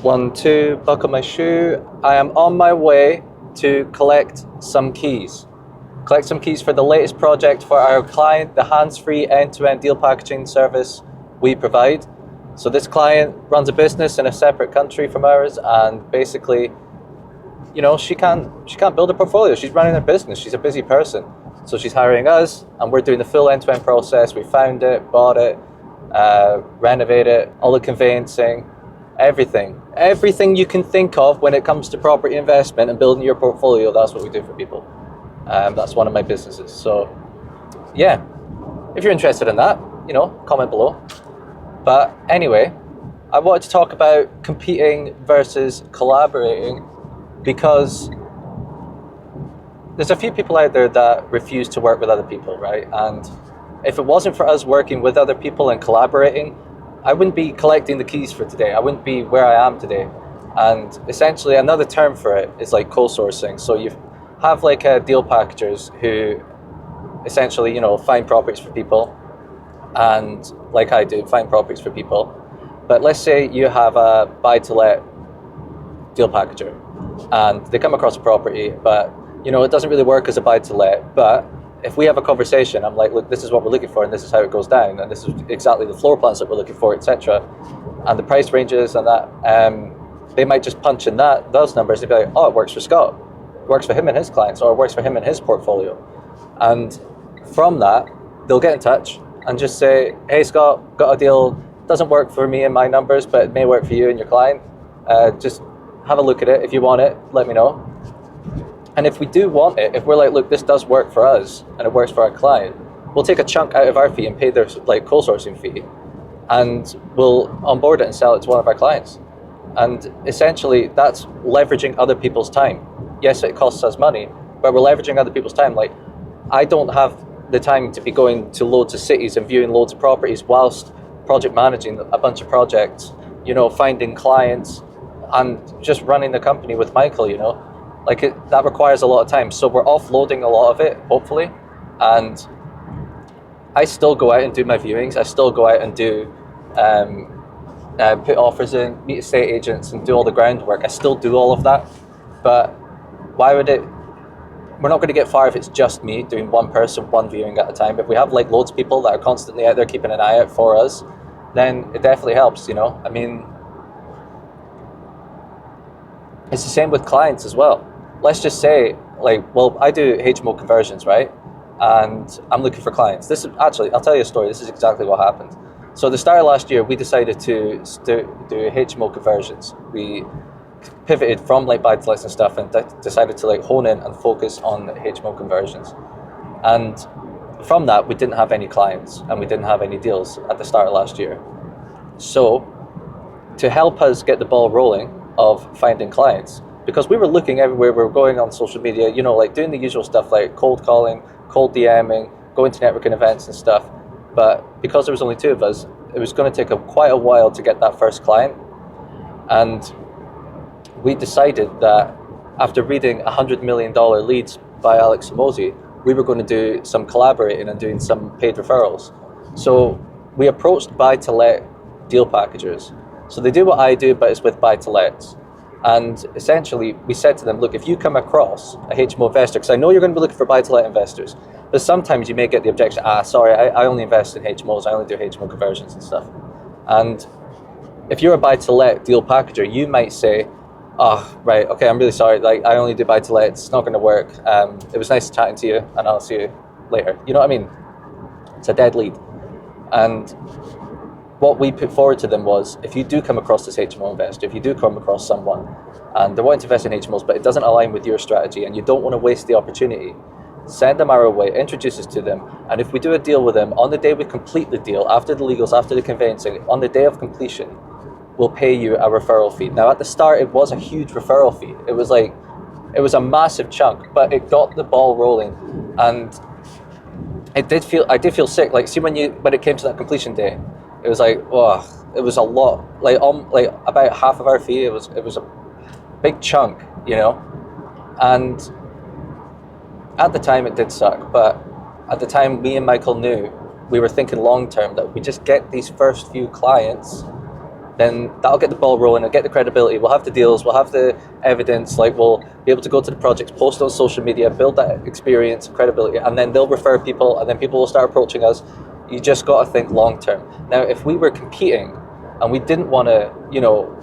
1, 2, buckle my shoe. I am on my way to collect some keys. Collect some keys for the latest project for our client, the hands-free end-to-end deal packaging service we provide. So this client runs a business in a separate country from ours, and basically, you know, she can't build a portfolio. She's running her business. She's a busy person. So she's hiring us, and we're doing the full end-to-end process. We found it, bought it, renovate it, all the conveyancing, everything you can think of when it comes to property investment and building your portfolio. That's what we do for people. That's one of my businesses. So yeah, if you're interested in that, you know, comment below. But anyway, I wanted to talk about competing versus collaborating, because there's a few people out there that refuse to work with other people, right? And if it wasn't for us working with other people and collaborating, I wouldn't be collecting the keys for today. I wouldn't be where I am today. And essentially another term for it is like co-sourcing. So you have like deal packagers who essentially, you know, find properties for people, and like I do, find properties for people. But let's say you have a buy-to-let deal packager, and they come across a property, but you know, it doesn't really work as a buy-to-let. But if we have a conversation, I'm like, look, this is what we're looking for, and this is how it goes down, and this is exactly the floor plans that we're looking for, etc., and the price ranges and that, they might just punch in those numbers and be like, oh, it works for Scott, it works for him and his clients, or it works for him and his portfolio. And from that, they'll get in touch and just say, hey Scott, got a deal, doesn't work for me and my numbers, but it may work for you and your client. Just have a look at it. If you want it, let me know. And if we do want it, if we're like, look, this does work for us and it works for our client, we'll take a chunk out of our fee and pay their like co-sourcing fee, and we'll onboard it and sell it to one of our clients. And essentially that's leveraging other people's time. Yes, it costs us money, but we're leveraging other people's time. Like, I don't have the time to be going to loads of cities and viewing loads of properties whilst project managing a bunch of projects, you know, finding clients and just running the company with Michael, you know. Like, that requires a lot of time. So we're offloading a lot of it, hopefully. And I still go out and do my viewings. I still go out and do put offers in, meet estate agents, and do all the groundwork. I still do all of that. But why would it? We're not going to get far if it's just me doing one person, one viewing at a time. If we have like loads of people that are constantly out there keeping an eye out for us, then it definitely helps, you know. I mean, it's the same with clients as well. Let's just say, like, well, I do HMO conversions, right? And I'm looking for clients. This is actually, I'll tell you a story. This is exactly what happened. So at the start of last year, we decided to do HMO conversions. We pivoted from like buy-to-lets and stuff, and decided to like hone in and focus on HMO conversions. And from that, we didn't have any clients and we didn't have any deals at the start of last year. So to help us get the ball rolling of finding clients, because we were looking everywhere, we were going on social media, you know, like doing the usual stuff like cold calling, cold DMing, going to networking events and stuff. But because there was only two of us, it was going to take quite a while to get that first client. And we decided that after reading $100 million Leads by Alex Hormozi, we were going to do some collaborating and doing some paid referrals. So we approached buy-to-let deal packagers. So they do what I do, but it's with buy-to-lets. And essentially, we said to them, look, if you come across a HMO investor, because I know you're going to be looking for buy-to-let investors, but sometimes you may get the objection, sorry, I only invest in HMOs, I only do HMO conversions and stuff. And if you're a buy-to-let deal packager, you might say, oh, right, okay, I'm really sorry, like, I only do buy-to-let, it's not going to work. It was nice chatting to you, and I'll see you later. You know what I mean? It's a dead lead. And what we put forward to them was, if you do come across this HMO investor, if you do come across someone and they're wanting to invest in HMOs, but it doesn't align with your strategy and you don't want to waste the opportunity, send them our way, introduce us to them, and if we do a deal with them, on the day we complete the deal, after the legals, after the conveyancing, on the day of completion, we'll pay you a referral fee. Now at the start, it was a huge referral fee. It was a massive chunk, but it got the ball rolling. And I did feel sick. Like, see, when it came to that completion day, it was like, oh, it was a lot. Like about half of our fee. It was a big chunk, you know. And at the time, it did suck. But at the time, me and Michael knew we were thinking long term that we just get these first few clients, then that'll get the ball rolling, it'll get the credibility, we'll have the deals, we'll have the evidence, like we'll be able to go to the projects, post on social media, build that experience, credibility, and then they'll refer people, and then people will start approaching us. You just got to think long term. Now, if we were competing and we didn't want to, you know,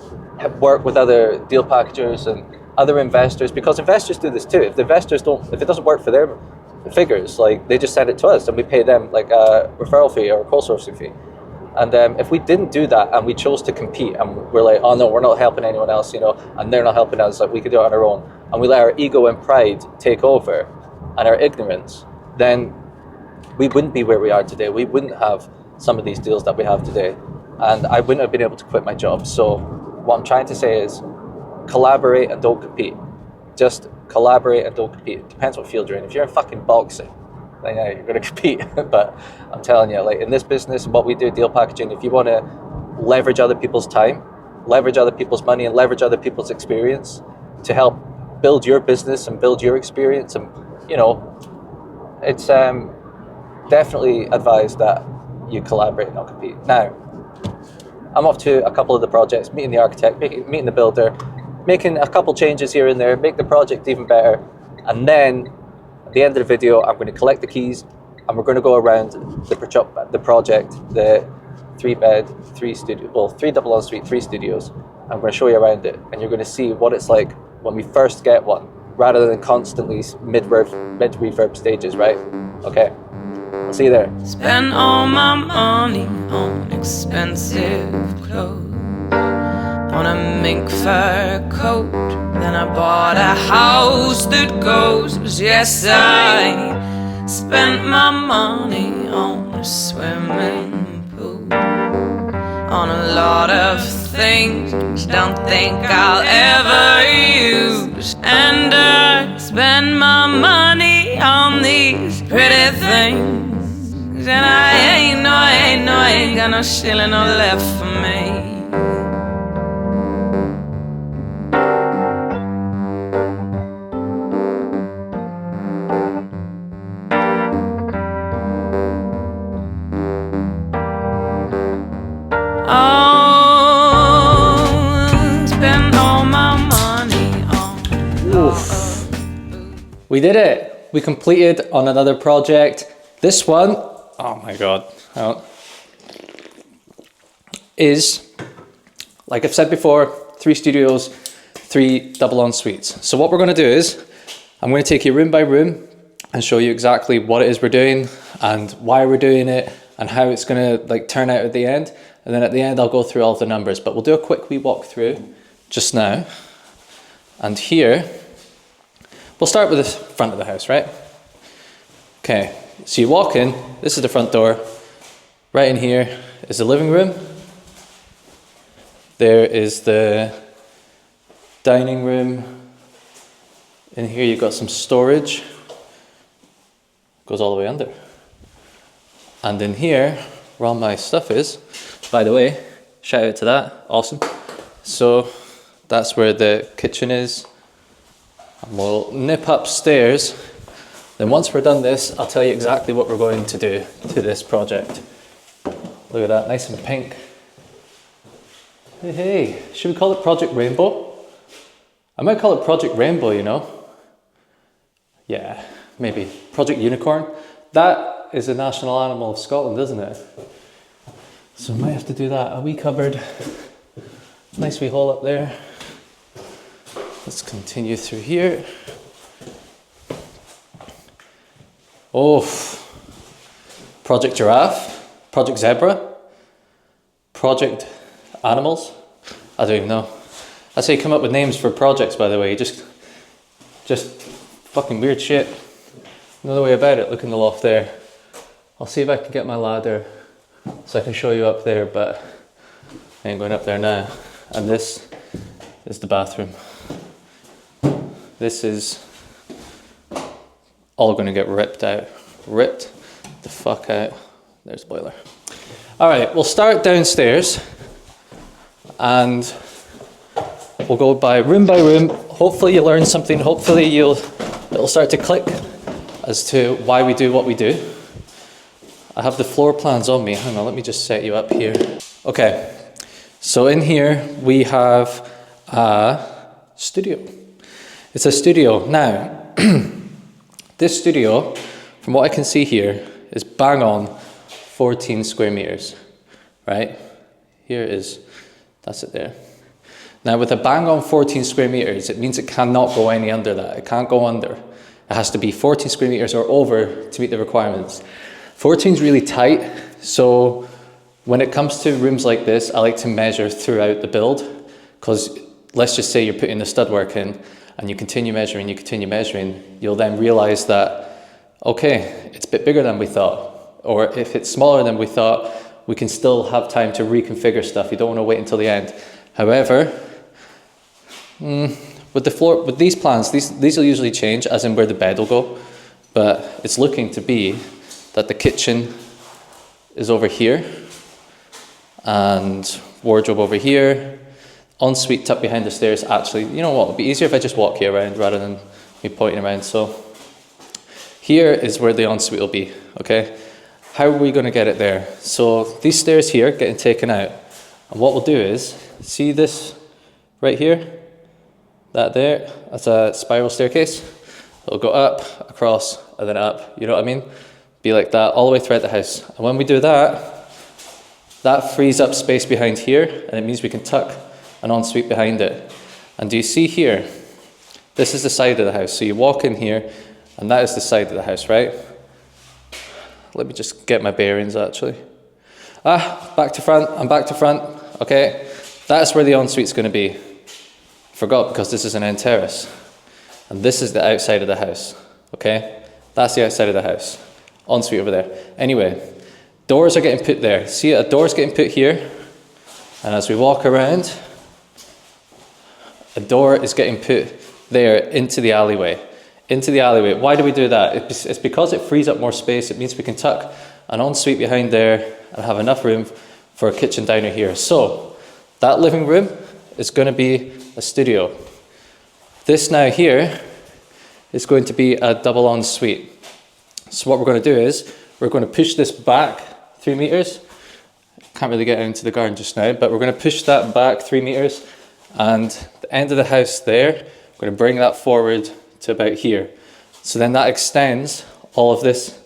work with other deal packagers and other investors, because investors do this too. If the investors don't, if it doesn't work for their figures, like they just send it to us and we pay them like a referral fee or a co-sourcing fee. And if we didn't do that and we chose to compete and we're like, oh no, we're not helping anyone else, you know, and they're not helping us, like we could do it on our own, and we let our ego and pride take over and our ignorance, then we wouldn't be where we are today. We wouldn't have some of these deals that we have today, and I wouldn't have been able to quit my job. So what I'm trying to say is collaborate and don't compete. Just collaborate and don't compete. It depends what field you're in. If you're in fucking boxing, then yeah, you're going to compete. But I'm telling you, like in this business, what we do, deal packaging, if you want to leverage other people's time, leverage other people's money, and leverage other people's experience to help build your business and build your experience, and you know, it's definitely advised that you collaborate and not compete. Now, I'm off to a couple of the projects, meeting the architect, meeting the builder, making a couple changes here and there, make the project even better, and then at the end of the video, I'm going to collect the keys and we're going to go around the project, the 3-bed, 3 double ensuite, 3 studios. I'm going to show you around it, and you're going to see what it's like when we first get one, rather than constantly mid-refurb stages, right? Okay, I'll see you there. Spend all my money on expensive clothes, on a mink fur coat. Then I bought a house that goes. Yes, I spent my money on a swimming pool, on a lot of things don't think I'll ever use. And I spend my money on these pretty things, and I ain't got no shilling or left for me. We did it. We completed on another project. This one, oh my God, is, like I've said before, 3 studios, 3 double en suites. So what we're going to do is, I'm going to take you room by room and show you exactly what it is we're doing and why we're doing it and how it's going to like turn out at the end. And then at the end, I'll go through all of the numbers, but we'll do a quick wee walk through just now. And here, we'll start with the front of the house, right? Okay, so you walk in, this is the front door. Right in here is the living room. There is the dining room. In here you've got some storage. Goes all the way under. And in here, where all my stuff is, by the way, shout out to that, awesome. So that's where the kitchen is. And we'll nip upstairs. Then once we're done this, I'll tell you exactly what we're going to do to this project. Look at that, nice and pink. Hey, hey, should we call it Project Rainbow? I might call it Project Rainbow, you know? Yeah, maybe. Project Unicorn. That is a national animal of Scotland, isn't it? So we might have to do that. A wee cupboard. Nice wee hole up there. Let's continue through here. Oh, Project Giraffe, Project Zebra, Project Animals. I don't even know. That's how you come up with names for projects, by the way. Just fucking weird shit. Another way about it, look in the loft there. I'll see if I can get my ladder so I can show you up there, but I ain't going up there now. And this is the bathroom. This is all going to get ripped out. Ripped the fuck out. There's the boiler. All right, we'll start downstairs and we'll go by room. Hopefully you learn something. Hopefully it'll start to click as to why we do what we do. I have the floor plans on me. Hang on, let me just set you up here. Okay, So in here we have a studio. It's a studio. Now, this studio, from what I can see here, is bang on 14 square meters, right? Here is, that's it there. Now with a bang on 14 square meters, it means it cannot go any under that. It can't go under. It has to be 14 square meters or over to meet the requirements. 14 is really tight, so when it comes to rooms like this, I like to measure throughout the build, because let's just say you're putting the stud work in and you continue measuring, you'll then realize that, okay, it's a bit bigger than we thought. Or if it's smaller than we thought, we can still have time to reconfigure stuff. You don't want to wait until the end. However, with the floor, with these plans, these will usually change, as in where the bed will go. But it's looking to be that the kitchen is over here, and wardrobe over here, ensuite tucked behind the stairs. Actually, you know what, it'd be easier if I just walk here around rather than me pointing around. So here is where the ensuite will be, okay? How are we going to get it there? So these stairs here getting taken out, and what we'll do is, see this right here, that there, that's a spiral staircase. It'll go up, across, and then up, you know what I mean? Be like that all the way throughout the house. And when we do that, that frees up space behind here, and it means we can tuck an ensuite behind it. And do you see here? This is the side of the house. So you walk in here, and that is the side of the house, right? Let me just get my bearings, actually. Back to front, I'm back to front. Okay, that's where the ensuite's going to be. Forgot, because this is an end terrace. And this is the outside of the house. Okay, that's the outside of the house. Ensuite over there. Anyway, doors are getting put there. See, a door's getting put here. And as we walk around, a door is getting put there into the alleyway. Into the alleyway. Why do we do that? It's because it frees up more space. It means we can tuck an ensuite behind there and have enough room for a kitchen diner here. So that living room is going to be a studio. This now here is going to be a double ensuite. So what we're going to do is we're going to push this back 3 meters. Can't really get into the garden just now, but we're going to push that back 3 meters, and the end of the house there, we're going to bring that forward to about here. So then that extends all of this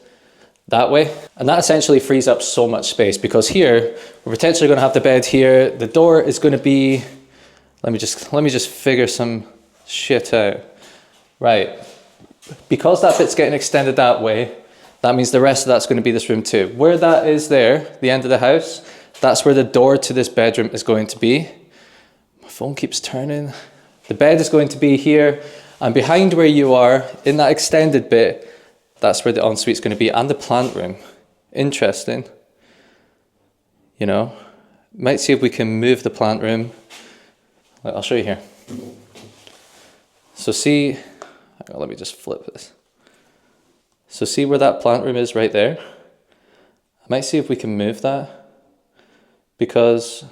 that way, and that essentially frees up so much space, because here we're potentially going to have the bed here. The door is going to be, let me just figure some shit out. Right, because that bit's getting extended that way, that means the rest of that's going to be this room too. Where that is there, the end of the house, that's where the door to this bedroom is going to be. My phone keeps turning. The bed is going to be here, and behind where you are, in that extended bit, that's where the ensuite is going to be, and the plant room. Interesting. You know, might see if we can move the plant room. I'll show you here. So see, let me just flip this. So see where that plant room is right there? I might see if we can move that, because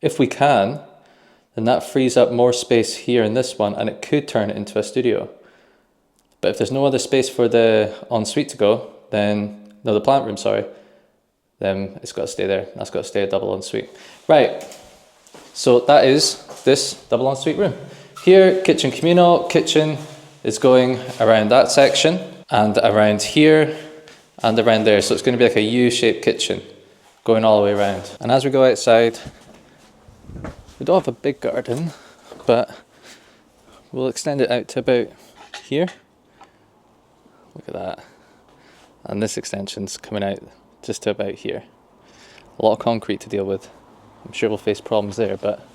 if we can, then that frees up more space here in this one, and it could turn it into a studio. But if there's no other space for the ensuite to go, then, no, the plant room, sorry, then it's got to stay there. That's got to stay a double ensuite. Right, so that is this double ensuite room. Here, kitchen communal, kitchen is going around that section, and around here, and around there. So it's going to be like a U-shaped kitchen going all the way around. And as we go outside, we don't have a big garden, but we'll extend it out to about here. Look at that. And this extension's coming out just to about here. A lot of concrete to deal with. I'm sure we'll face problems there, but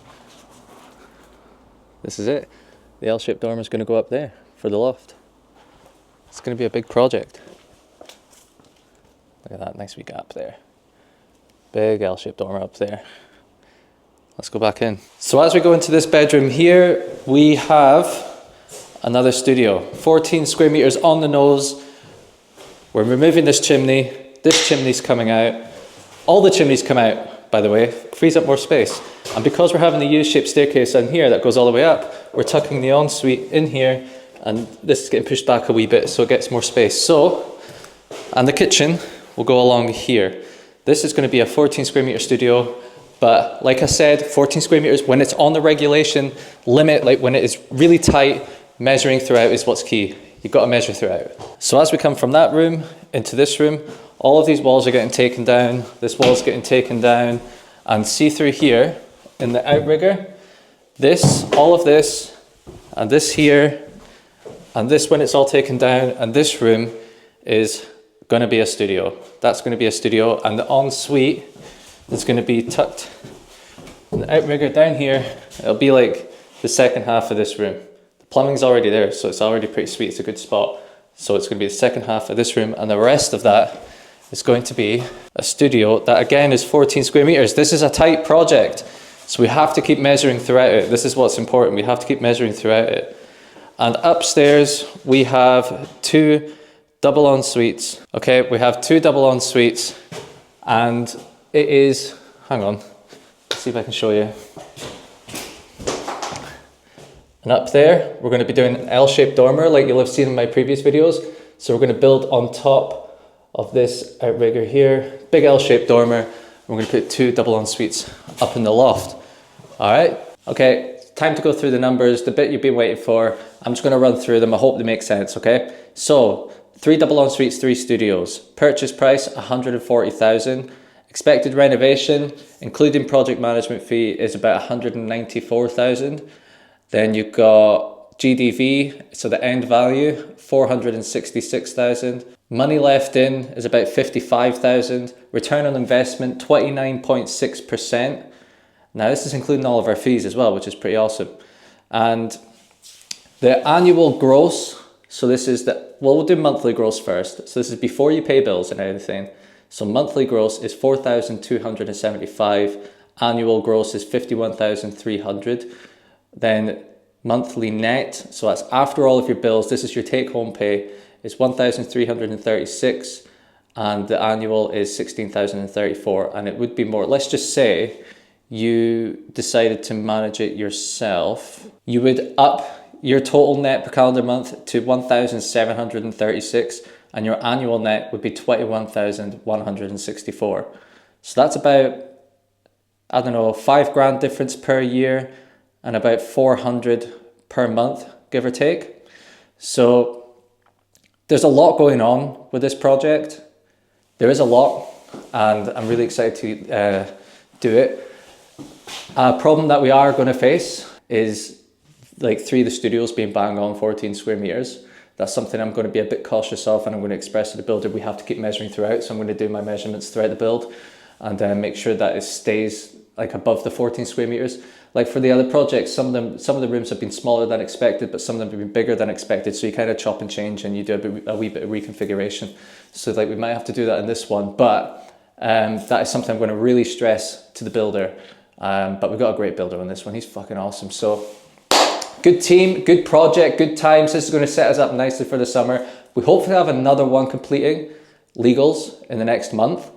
this is it. The L-shaped dormer is going to go up there for the loft. It's going to be a big project. Look at that nice wee gap there. Big L-shaped dormer up there. Let's go back in. So as we go into this bedroom here, we have another studio. 14 square meters on the nose. We're removing this chimney. This chimney's coming out. All the chimneys come out, by the way. Frees up more space. And because we're having the U-shaped staircase in here that goes all the way up, we're tucking the ensuite in here, and this is getting pushed back a wee bit so it gets more space. So, and the kitchen will go along here. This is going to be a 14 square meter studio, But like I said, 14 square meters, when it's on the regulation limit, like when it is really tight, measuring throughout is what's key. You've got to measure throughout. So as we come from that room into this room, all of these walls are getting taken down. This wall's getting taken down. And see through here in the outrigger, this, all of this, and this here, and this when it's all taken down, and this room is going to be a studio. That's going to be a studio, and the ensuite is going to be tucked in the outrigger down here. It'll be like the second half of this room. The plumbing's already there, so it's already pretty sweet. It's a good spot. So it's going to be the second half of this room, and the rest of that is going to be a studio that again is 14 square meters. This is a tight project, so we have to keep measuring throughout it. This is what's important. We have to keep measuring throughout it. And upstairs we have 2 double en suites. Okay, we have 2 double en suites, and it is, hang on, let's see if I can show you. And up there, we're going to be doing an L-shaped dormer like you'll have seen in my previous videos. So we're going to build on top of this outrigger here, big L-shaped dormer. We're going to put 2 double en suites up in the loft. All right, okay, time to go through the numbers, the bit you've been waiting for. I'm just going to run through them. I hope they make sense, okay? So 3 double en suites, 3 studios. Purchase price, 140,000. Expected renovation, including project management fee, is about 194,000. Then you've got GDV, so the end value, 466,000. Money left in is about 55,000. Return on investment, 29.6%. Now this is including all of our fees as well, which is pretty awesome. And the annual gross, so this is the, well, we'll do monthly gross first. So this is before you pay bills and everything. So monthly gross is 4,275. Annual gross is 51,300. Then monthly net, so that's after all of your bills, this is your take-home pay, is 1,336, and the annual is 16,034, and it would be more. Let's just say you decided to manage it yourself, you would up your total net per calendar month to 1,736, and your annual net would be 21,164. So that's about, I don't know, $5,000 difference per year, and about 400 per month, give or take. So there's a lot going on with this project. There is a lot, and I'm really excited to do it. A problem that we are going to face is like 3 of the studios being bang on 14 square meters. That's something I'm going to be a bit cautious of, and I'm going to express to the builder we have to keep measuring throughout. So I'm going to do my measurements throughout the build and make sure that it stays like above the 14 square meters. Like for the other projects, some of the rooms have been smaller than expected, but some of them have been bigger than expected. So you kind of chop and change, and you do a wee bit of reconfiguration. So like we might have to do that in this one, but that is something I'm going to really stress to the builder. But we've got a great builder on this one. He's fucking awesome. So good team, good project, good times. This is going to set us up nicely for the summer. We hopefully have another one completing legals in the next month,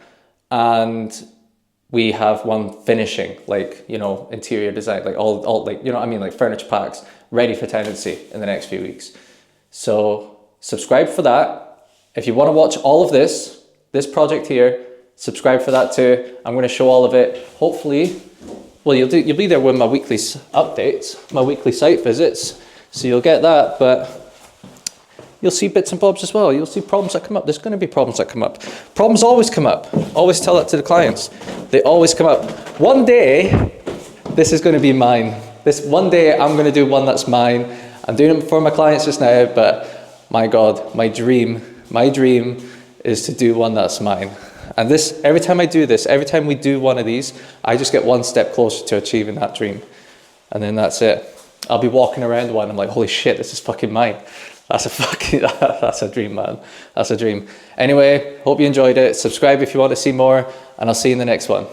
and we have one finishing, like, you know, interior design, like all like, you know what I mean, like furniture packs ready for tenancy in the next few weeks. So subscribe for that. If you want to watch all of this project here, subscribe for that too. I'm going to show all of it. Hopefully, well, you'll be there with my weekly updates, my weekly site visits. So you'll get that, but you'll see bits and bobs as well. You'll see problems that come up. There's going to be problems that come up. Problems always come up. Always tell that to the clients. They always come up. One day, this is going to be mine. One day, I'm going to do one that's mine. I'm doing it for my clients just now, but my God, my dream is to do one that's mine. And this, every time I do this, every time we do one of these, I just get one step closer to achieving that dream. And then that's it. I'll be walking around one, I'm like, holy shit, this is fucking mine. That's a dream, man. That's a dream. Anyway, hope you enjoyed it. Subscribe if you want to see more, and I'll see you in the next one.